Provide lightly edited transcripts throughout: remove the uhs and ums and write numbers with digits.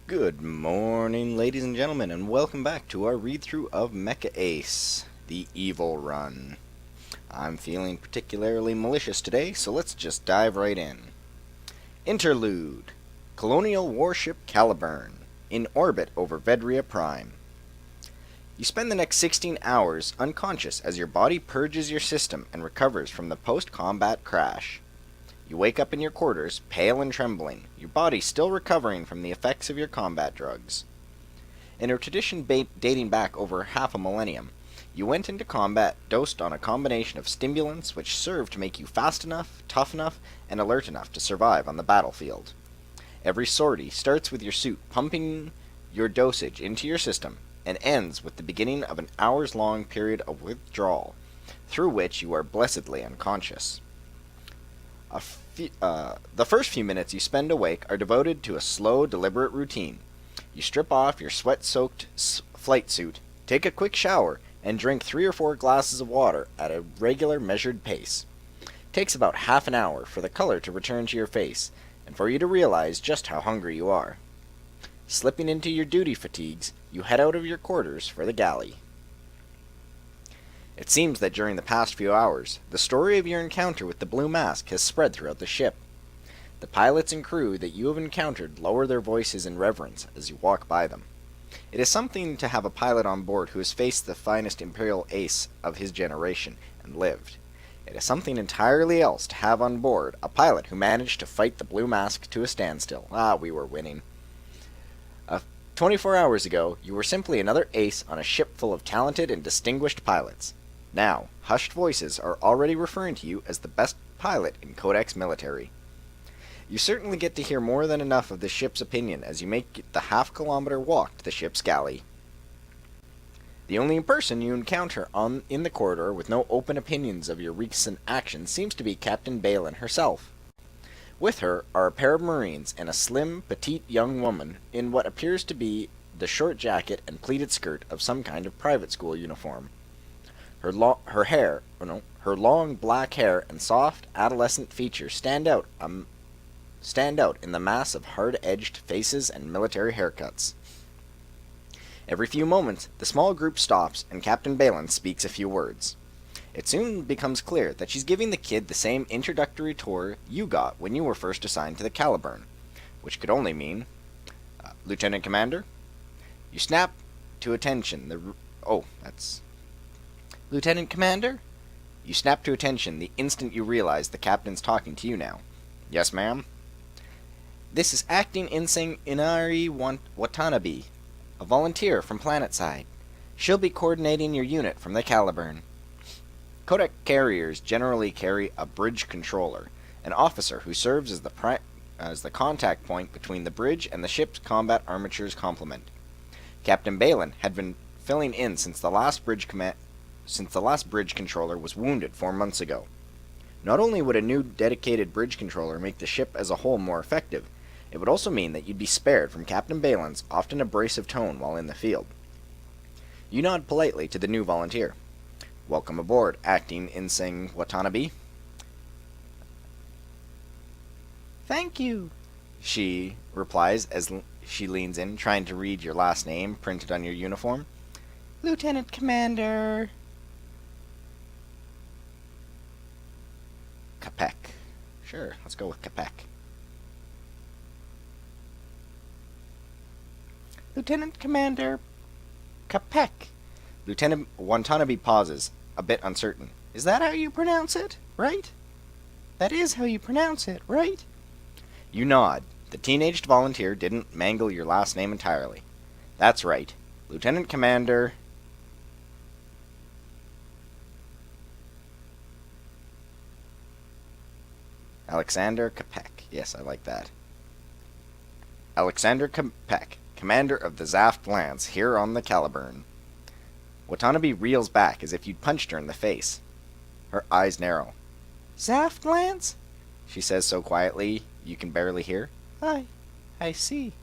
Good morning, ladies and gentlemen, and welcome back to our read-through of Mecha Ace, the Evil Run. I'm feeling particularly malicious today, so let's just dive right in. Interlude. Colonial warship Caliburn, in orbit over Vedria Prime. You spend the next 16 hours unconscious as your body purges your system and recovers from the post-combat crash. You wake up in your quarters, pale and trembling, your body still recovering from the effects of your combat drugs. In a tradition dating back over half a millennium, you went into combat dosed on a combination of stimulants which served to make you fast enough, tough enough, and alert enough to survive on the battlefield. Every sortie starts with your suit pumping your dosage into your system, and ends with the beginning of an hours-long period of withdrawal, through which you are blessedly unconscious. The first few minutes you spend awake are devoted to a slow, deliberate routine. You strip off your sweat-soaked flight suit, take a quick shower, and drink 3 or 4 glasses of water at a regular, measured pace. It takes about half an hour for the color to return to your face, and for you to realize just how hungry you are. Slipping into your duty fatigues, you head out of your quarters for the galley. It seems that during the past few hours, the story of your encounter with the Blue Mask has spread throughout the ship. The pilots and crew that you have encountered lower their voices in reverence as you walk by them. It is something to have a pilot on board who has faced the finest Imperial ace of his generation and lived. It is something entirely else to have on board a pilot who managed to fight the Blue Mask to a standstill. We were winning. 24 hours ago, you were simply another ace on a ship full of talented and distinguished pilots. Now, hushed voices are already referring to you as the best pilot in Codex Military. You certainly get to hear more than enough of the ship's opinion as you make the half-kilometer walk to the ship's galley. The only person you encounter in the corridor with no open opinions of your recent actions seems to be Captain Balin herself. With her are a pair of Marines and a slim, petite young woman in what appears to be the short jacket and pleated skirt of some kind of private school uniform. Her long black hair and soft, adolescent features stand out in the mass of hard-edged faces and military haircuts. Every few moments, the small group stops and Captain Balin speaks a few words. It soon becomes clear that she's giving the kid the same introductory tour you got when you were first assigned to the Caliburn, which could only mean, Lieutenant Commander? You snap to attention Lieutenant Commander? You snap to attention the instant you realize the captain's talking to you now. Yes, ma'am? This is Acting Ensign Inari Watanabe, a volunteer from Planetside. She'll be coordinating your unit from the Caliburn. Codex carriers generally carry a bridge controller, an officer who serves as the contact point between the bridge and the ship's combat armature's complement. Captain Balin had been filling in since the last bridge controller was wounded 4 months ago. Not only would a new dedicated bridge controller make the ship as a whole more effective, it would also mean that you'd be spared from Captain Balin's often abrasive tone while in the field. You nod politely to the new volunteer. Welcome aboard, Acting Ensign Watanabe. Thank you, she replies as she leans in, trying to read your last name printed on your uniform. Lieutenant Commander Capek. Sure, let's go with Capek. Lieutenant Commander Capek. Lieutenant Watanabe pauses, a bit uncertain. Is that how you pronounce it, right? That is how you pronounce it, right? You nod. The teenaged volunteer didn't mangle your last name entirely. That's right. Lieutenant Commander Alexander Capek. Yes, I like that. Alexander Capek, commander of the Zaft Lance, here on the Caliburn. Watanabe reels back as if you'd punched her in the face. Her eyes narrow. Zaft Lance? She says so quietly you can barely hear. I see.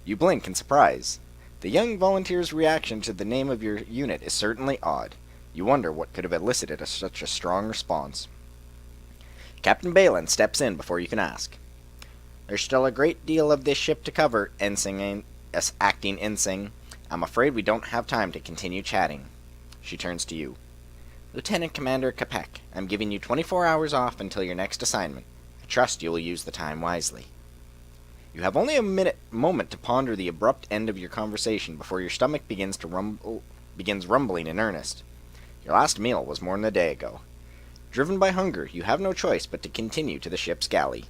You blink in surprise. The young volunteer's reaction to the name of your unit is certainly odd. You wonder what could have elicited such a strong response. Captain Balin steps in before you can ask. There's still a great deal of this ship to cover, acting ensign. I'm afraid we don't have time to continue chatting. She turns to you. Lieutenant Commander Capek, I'm giving you 24 hours off until your next assignment. I trust you will use the time wisely. You have only a moment to ponder the abrupt end of your conversation before your stomach begins rumbling in earnest. Your last meal was more than a day ago. Driven by hunger, you have no choice but to continue to the ship's galley.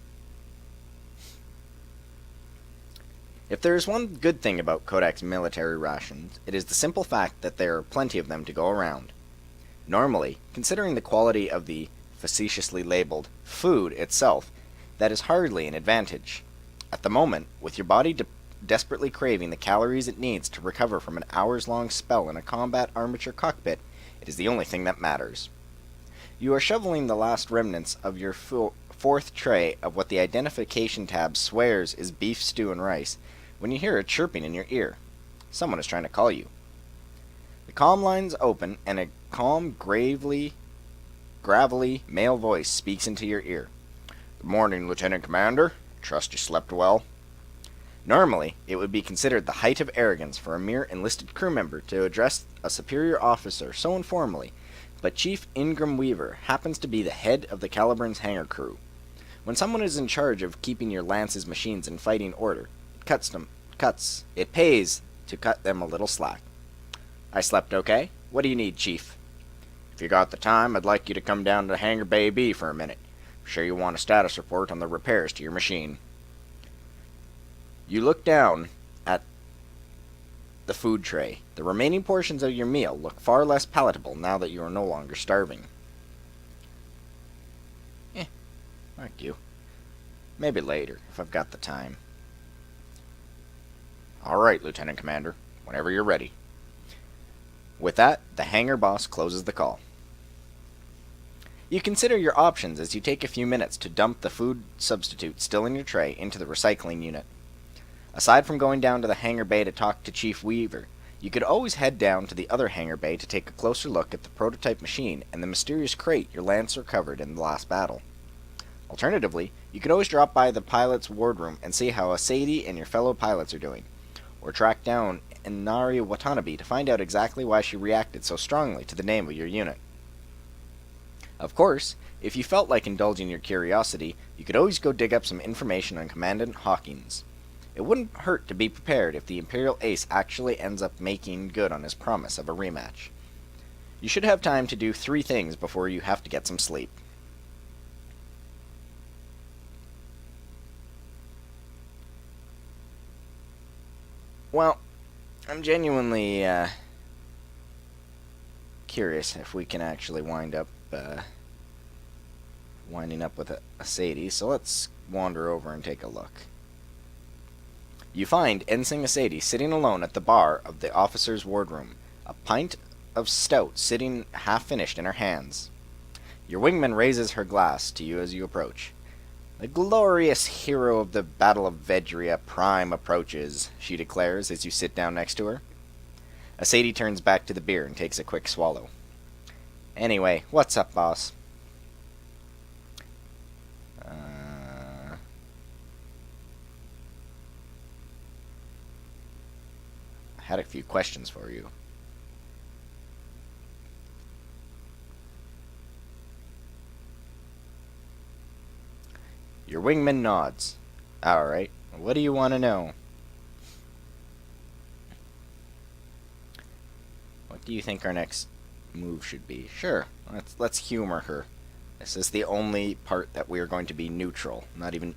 If there is one good thing about Kodak's military rations, it is the simple fact that there are plenty of them to go around. Normally, considering the quality of the facetiously labeled food itself, that is hardly an advantage. At the moment, with your body desperately craving the calories it needs to recover from an hours-long spell in a combat armature cockpit, it is the only thing that matters. You are shoveling the last remnants of your fourth tray of what the identification tab swears is beef stew and rice, when you hear a chirping in your ear. Someone is trying to call you. The comm lines open, and a calm, gravelly male voice speaks into your ear. Good morning, Lieutenant Commander. Trust you slept well. Normally, it would be considered the height of arrogance for a mere enlisted crew member to address a superior officer so informally, but Chief Ingram Weaver happens to be the head of the Caliburn's hangar crew. When someone is in charge of keeping your Lance's machines in fighting order, it pays to cut them a little slack. I slept okay. What do you need, Chief? If you got the time, I'd like you to come down to Hangar Bay B for a minute. I'm sure you want a status report on the repairs to your machine. You look down at the food tray. The remaining portions of your meal look far less palatable now that you are no longer starving. Thank you. Maybe later, if I've got the time. All right, Lieutenant Commander. Whenever you're ready. With that, the hangar boss closes the call. You consider your options as you take a few minutes to dump the food substitute still in your tray into the recycling unit. Aside from going down to the hangar bay to talk to Chief Weaver, you could always head down to the other hangar bay to take a closer look at the prototype machine and the mysterious crate your Lance recovered in the last battle. Alternatively, you could always drop by the pilot's wardroom and see how Asadie and your fellow pilots are doing, or track down Inari Watanabe to find out exactly why she reacted so strongly to the name of your unit. Of course, if you felt like indulging your curiosity, you could always go dig up some information on Commandant Hawkins. It wouldn't hurt to be prepared if the Imperial Ace actually ends up making good on his promise of a rematch. You should have time to do 3 things before you have to get some sleep. Well, I'm genuinely curious if we can actually winding up with Asadie, so let's wander over and take a look. You find Ensign Asadie sitting alone at the bar of the officer's wardroom, a pint of stout sitting half-finished in her hands. Your wingman raises her glass to you as you approach. The glorious hero of the Battle of Vedria Prime approaches, she declares as you sit down next to her. Asadie turns back to the beer and takes a quick swallow. Anyway, what's up, boss? I had a few questions for you. Your wingman nods. Alright, what do you want to know? What do you think our next move should be? Sure, let's humor her. This is the only part that we are going to be neutral, not even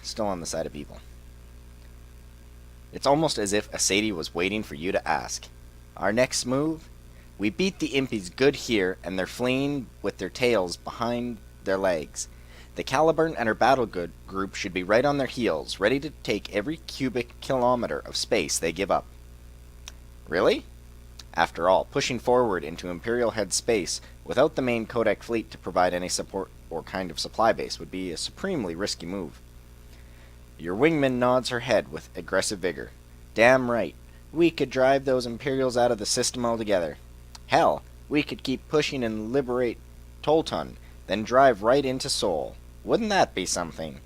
still on the side of evil. It's almost as if Asadie was waiting for you to ask. Our next move? We beat the impies good here, and they're fleeing with their tails behind their legs. The Caliburn and her battle group should be right on their heels, ready to take every cubic kilometer of space they give up. Really? After all, pushing forward into Imperial Head space without the main Kodak fleet to provide any support or kind of supply base would be a supremely risky move. Your wingman nods her head with aggressive vigor. Damn right. We could drive those Imperials out of the system altogether. Hell, we could keep pushing and liberate Tolton, then drive right into Seoul. Wouldn't that be something?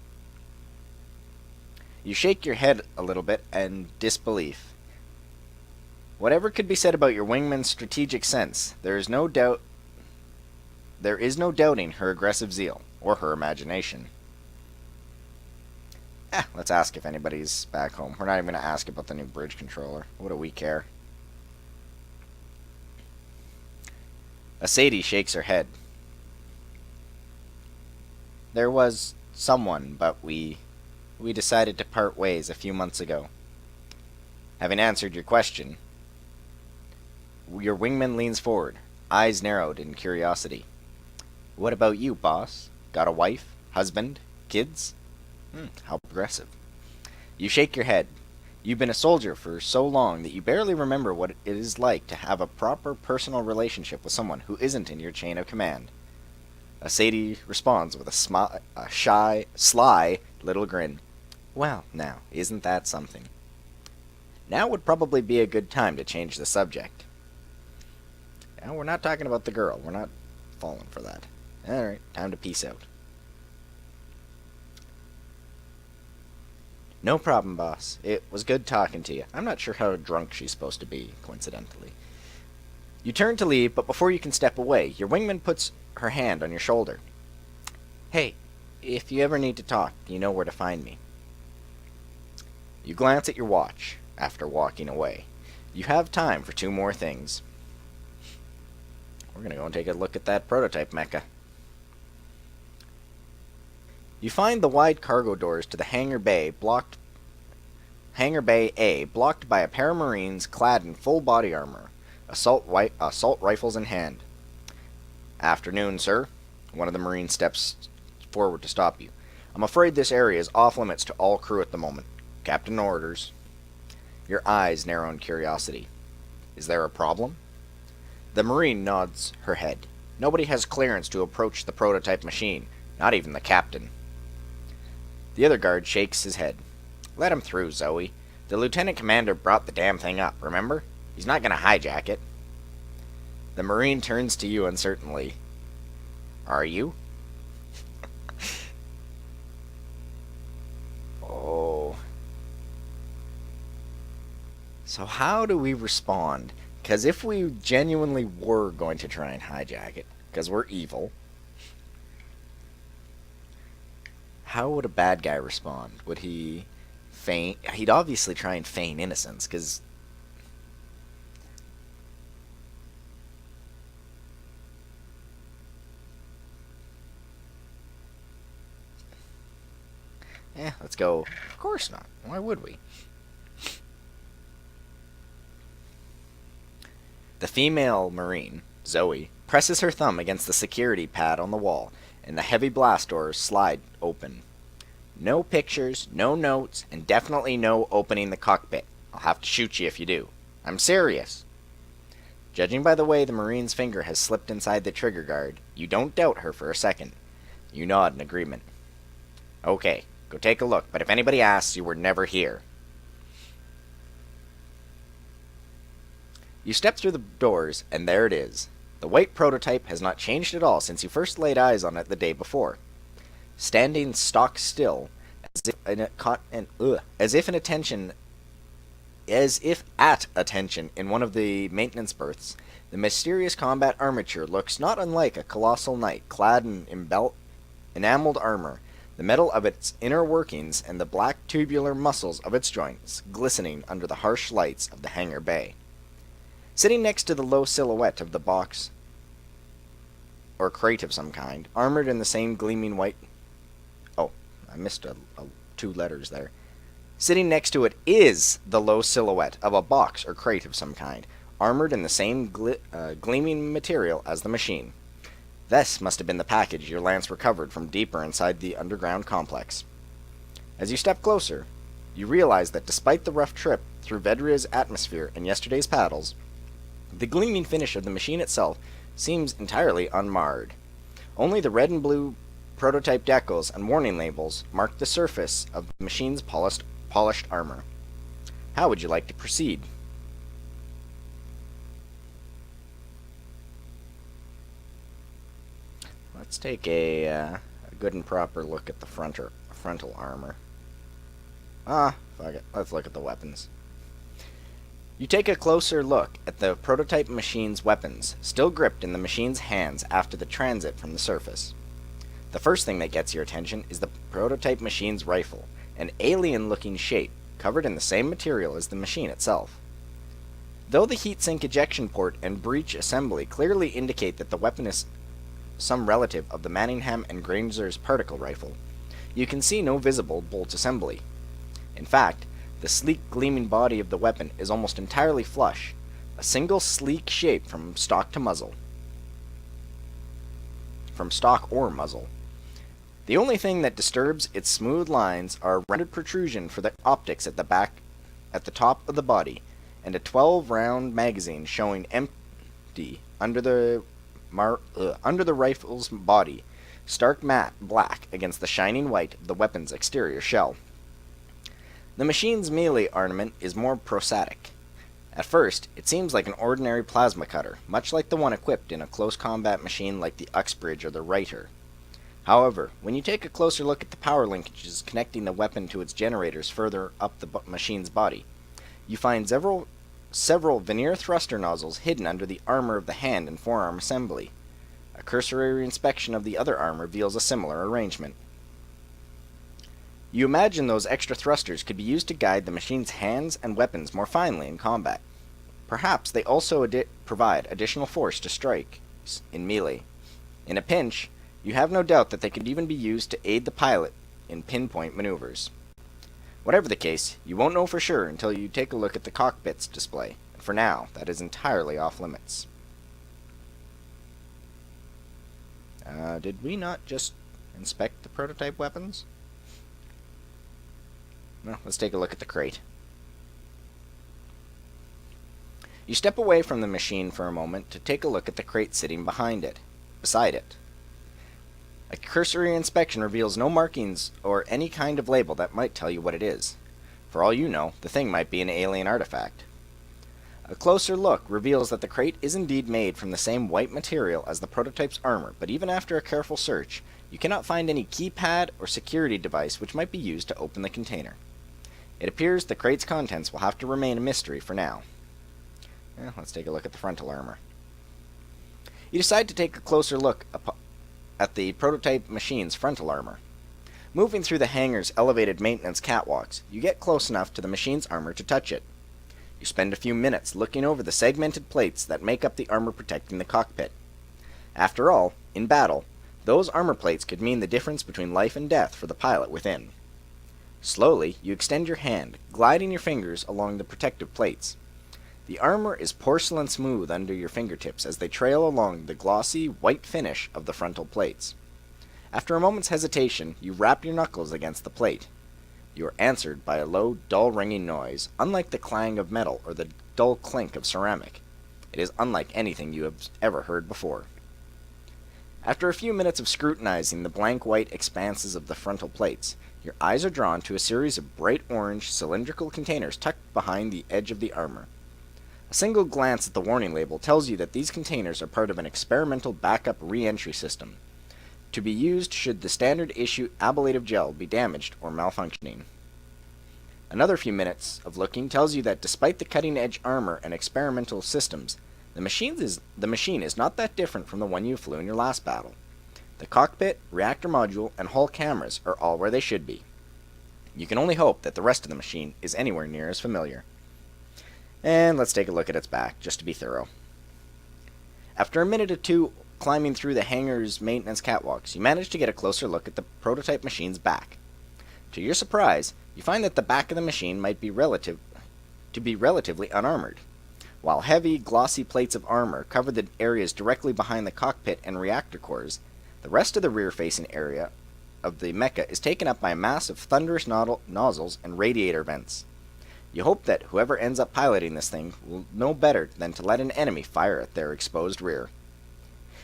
You shake your head a little bit in disbelief. Whatever could be said about your wingman's strategic sense, there is no doubting her aggressive zeal, or her imagination. Let's ask if anybody's back home. We're not even going to ask about the new bridge controller. What do we care? A Sadie shakes her head. There was someone, but we decided to part ways a few months ago. Having answered your question, your wingman leans forward, eyes narrowed in curiosity. What about you, boss? Got a wife, husband, kids? How progressive. You shake your head. You've been a soldier for so long that you barely remember what it is like to have a proper personal relationship with someone who isn't in your chain of command. A Sadie responds with a shy, sly little grin. Well, now, isn't that something? Now would probably be a good time to change the subject. Now, we're not talking about the girl. We're not falling for that. Alright, time to peace out. No problem, boss. It was good talking to you. I'm not sure how drunk she's supposed to be, coincidentally. You turn to leave, but before you can step away, your wingman puts her hand on your shoulder. Hey, if you ever need to talk, you know where to find me. You glance at your watch after walking away. You have time for 2 more things. We're going to go and take a look at that prototype mecha. You find the wide cargo doors to the hangar bay A blocked by a pair of Marines clad in full body armor, assault rifles in hand. Afternoon, sir. One of the Marines steps forward to stop you. I'm afraid this area is off limits to all crew at the moment. Captain orders. Your eyes narrow in curiosity. Is there a problem? The Marine nods her head. Nobody has clearance to approach the prototype machine, not even the captain. The other guard shakes his head. Let him through, Zoe. The lieutenant commander brought the damn thing up, remember? He's not going to hijack it. The Marine turns to you uncertainly. Are you? Oh. So how do we respond? Because if we genuinely were going to try and hijack it, because we're evil, how would a bad guy respond? Would he feign? He'd obviously try and feign innocence, because let's go. Of course not. Why would we? The female Marine, Zoe, presses her thumb against the security pad on the wall, and the heavy blast doors slide open. No pictures, no notes, and definitely no opening the cockpit. I'll have to shoot you if you do. I'm serious. Judging by the way the Marine's finger has slipped inside the trigger guard, you don't doubt her for a second. You nod in agreement. Okay, go take a look, but if anybody asks, you were never here. You step through the doors, and there it is. The white prototype has not changed at all since you first laid eyes on it the day before. Standing stock still, as if at attention in one of the maintenance berths, the mysterious combat armature looks not unlike a colossal knight clad in enameled armor, the metal of its inner workings and the black tubular muscles of its joints glistening under the harsh lights of the hangar bay. Sitting next to the low silhouette of the box or crate of some kind, armored in the same gleaming white... Oh, I missed 2 letters there. Sitting next to it is the low silhouette of a box or crate of some kind, armored in the same gleaming material as the machine. This must have been the package your Lance recovered from deeper inside the underground complex. As you step closer, you realize that despite the rough trip through Vedria's atmosphere and yesterday's paddles, the gleaming finish of the machine itself seems entirely unmarred. Only the red and blue prototype decals and warning labels mark the surface of the machine's polished armor. How would you like to proceed? Let's take a good and proper look at the frontal armor. Fuck it. Let's look at the weapons. You take a closer look at the prototype machine's weapons, still gripped in the machine's hands after the transit from the surface. The first thing that gets your attention is the prototype machine's rifle, an alien-looking shape, covered in the same material as the machine itself. Though the heatsink ejection port and breech assembly clearly indicate that the weapon is some relative of the Manningham and Granger's particle rifle, you can see no visible bolt assembly. In fact, the sleek gleaming body of the weapon is almost entirely flush, a single sleek shape from stock to muzzle. From stock or muzzle. The only thing that disturbs its smooth lines are a rendered protrusion for the optics at the top of the body, and a 12-round magazine showing empty under the rifle's body, stark matte black against the shining white of the weapon's exterior shell. The machine's melee armament is more prosaic. At first, it seems like an ordinary plasma cutter, much like the one equipped in a close combat machine like the Uxbridge or the Reiter. However, when you take a closer look at the power linkages connecting the weapon to its generators further up the machine's body, you find several veneer thruster nozzles hidden under the armor of the hand and forearm assembly. A cursory inspection of the other arm reveals a similar arrangement. You imagine those extra thrusters could be used to guide the machine's hands and weapons more finely in combat. Perhaps they also provide additional force to strike in melee. In a pinch, you have no doubt that they could even be used to aid the pilot in pinpoint maneuvers. Whatever the case, you won't know for sure until you take a look at the cockpit's display, and for now, that is entirely off limits. Did we not just inspect the prototype weapons? Well, let's take a look at the crate. You step away from the machine for a moment to take a look at the crate sitting beside it. A cursory inspection reveals no markings or any kind of label that might tell you what it is. For all you know, the thing might be an alien artifact. A closer look reveals that the crate is indeed made from the same white material as the prototype's armor, but even after a careful search, you cannot find any keypad or security device which might be used to open the container. It appears the crate's contents will have to remain a mystery for now. Let's take a look at the frontal armor. You decide to take a closer look at the prototype machine's frontal armor. Moving through the hangar's elevated maintenance catwalks, you get close enough to the machine's armor to touch it. You spend a few minutes looking over the segmented plates that make up the armor protecting the cockpit. After all, in battle, those armor plates could mean the difference between life and death for the pilot within. Slowly, you extend your hand, gliding your fingers along the protective plates. The armor is porcelain smooth under your fingertips as they trail along the glossy, white finish of the frontal plates. After a moment's hesitation, you rap your knuckles against the plate. You are answered by a low, dull ringing noise, unlike the clang of metal or the dull clink of ceramic. It is unlike anything you have ever heard before. After a few minutes of scrutinizing the blank white expanses of the frontal plates, your eyes are drawn to a series of bright orange, cylindrical containers tucked behind the edge of the armor. A single glance at the warning label tells you that these containers are part of an experimental backup re-entry system, to be used should the standard issue ablative gel be damaged or malfunctioning. Another few minutes of looking tells you that despite the cutting-edge armor and experimental systems, the machine is not that different from the one you flew in your last battle. The cockpit, reactor module, and hull cameras are all where they should be. You can only hope that the rest of the machine is anywhere near as familiar. And let's take a look at its back, just to be thorough. After a minute or two climbing through the hangar's maintenance catwalks, you manage to get a closer look at the prototype machine's back. To your surprise, you find that the back of the machine might be relatively unarmored. While heavy, glossy plates of armor cover the areas directly behind the cockpit and reactor cores, the rest of the rear-facing area of the Mecha is taken up by a mass of thunderous nozzles and radiator vents. You hope that whoever ends up piloting this thing will know better than to let an enemy fire at their exposed rear.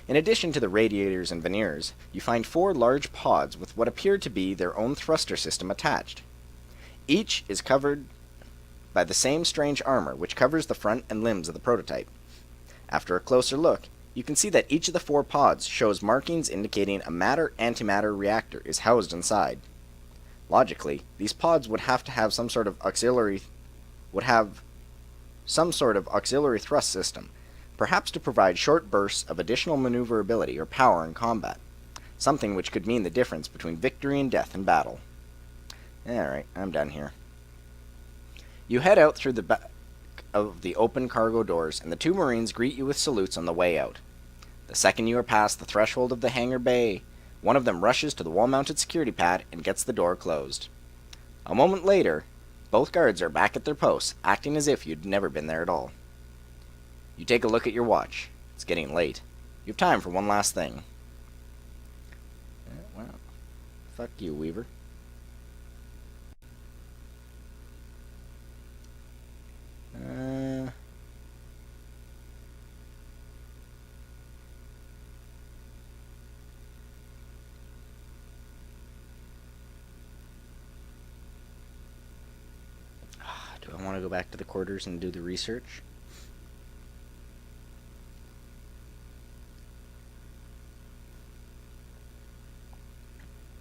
In addition to the radiators and veneers, you find 4 large pods with what appear to be their own thruster system attached. Each is covered by the same strange armor which covers the front and limbs of the prototype. After a closer look, you can see that each of the 4 pods shows markings indicating a matter-antimatter reactor is housed inside. Logically, these pods would have to have some sort of auxiliary thrust system, perhaps to provide short bursts of additional maneuverability or power in combat, something which could mean the difference between victory and death in battle. Alright, I'm done here. You head out through the back of the open cargo doors, and the two Marines greet you with salutes on the way out. The second you are past the threshold of the hangar bay, one of them rushes to the wall-mounted security pad and gets the door closed. A moment later, both guards are back at their posts, acting as if you'd never been there at all. You take a look at your watch. It's getting late. You have time for one last thing. Well, fuck you, Weaver. Do I want to go back to the quarters and do the research?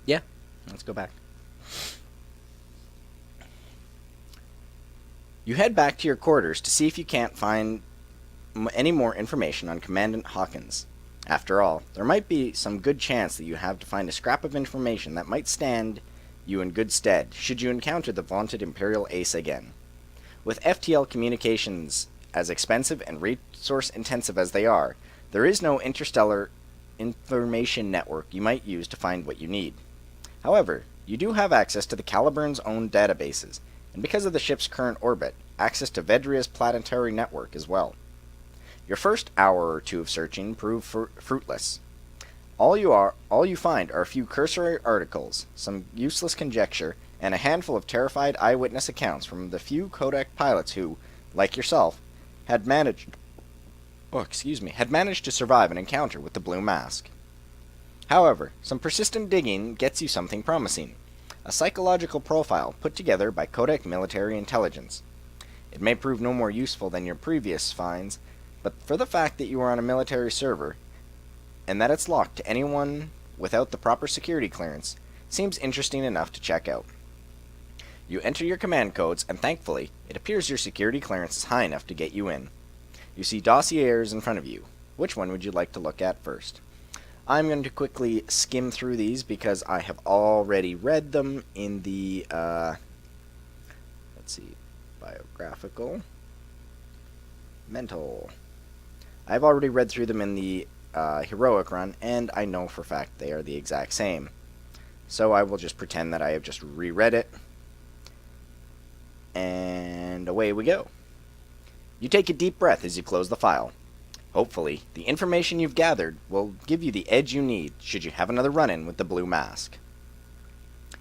Yeah, let's go back. You head back to your quarters to see if you can't find any more information on Commandant Hawkins. After all, there might be some good chance that you have to find a scrap of information that might stand you in good stead should you encounter the vaunted Imperial Ace again. With FTL communications as expensive and resource-intensive as they are, there is no interstellar information network you might use to find what you need. However, you do have access to the Caliburn's own databases, and because of the ship's current orbit, access to Vedria's planetary network as well. Your first hour or two of searching prove fruitless. All you find are a few cursory articles, some useless conjecture, and a handful of terrified eyewitness accounts from the few Kodak pilots who, like yourself, had managed to survive an encounter with the Blue Mask. However, some persistent digging gets you something promising. A psychological profile put together by Kodak Military Intelligence. It may prove no more useful than your previous finds, but for the fact that you are on a military server, and that it's locked to anyone without the proper security clearance, seems interesting enough to check out. You enter your command codes, and thankfully, it appears your security clearance is high enough to get you in. You see dossiers in front of you. Which one would you like to look at first? I'm going to quickly skim through these because I have already read them in the, biographical, mental. I've already read through them in the heroic run, and I know for a fact they are the exact same. So I will just pretend that I have just reread it. And away we go. You take a deep breath as you close the file. Hopefully, the information you've gathered will give you the edge you need should you have another run-in with the Blue Mask.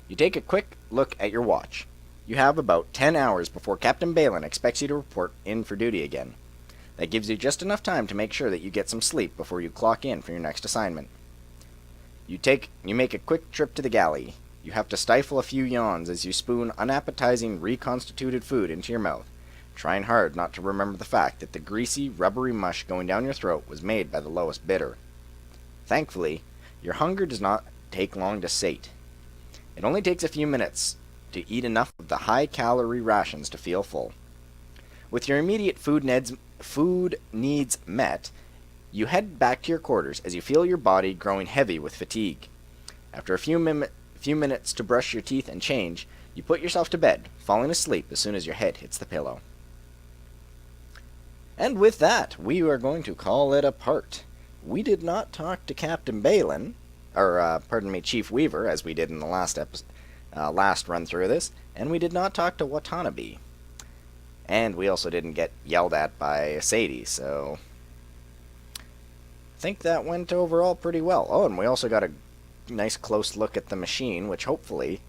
You take a quick look at your watch. You have about 10 hours before Captain Balin expects you to report in for duty again. That gives you just enough time to make sure that you get some sleep before you clock in for your next assignment. You make a quick trip to the galley. You have to stifle a few yawns as you spoon unappetizing, reconstituted food into your mouth, trying hard not to remember the fact that the greasy, rubbery mush going down your throat was made by the lowest bidder. Thankfully, your hunger does not take long to sate. It only takes a few minutes to eat enough of the high-calorie rations to feel full. With your immediate food needs met, you head back to your quarters as you feel your body growing heavy with fatigue. After a few minutes to brush your teeth and change, you put yourself to bed, falling asleep as soon as your head hits the pillow. And with that, we are going to call it a part. We did not talk to Captain Balin, Chief Weaver, as we did in the last run through this, and we did not talk to Watanabe. And we also didn't get yelled at by Sadie, so I think that went overall pretty well. Oh, and we also got a nice close look at the machine, which hopefully,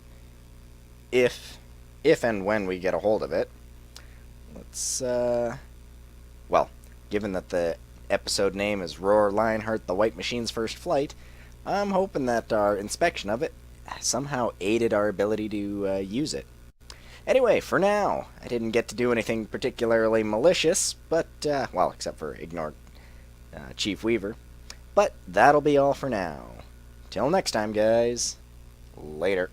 if and when we get a hold of it, let's, given that the episode name is Roar Lionheart, the White Machine's First Flight, I'm hoping that our inspection of it somehow aided our ability to use it. Anyway, for now, I didn't get to do anything particularly malicious, but, except for ignore Chief Weaver. But that'll be all for now. Till next time, guys. Later.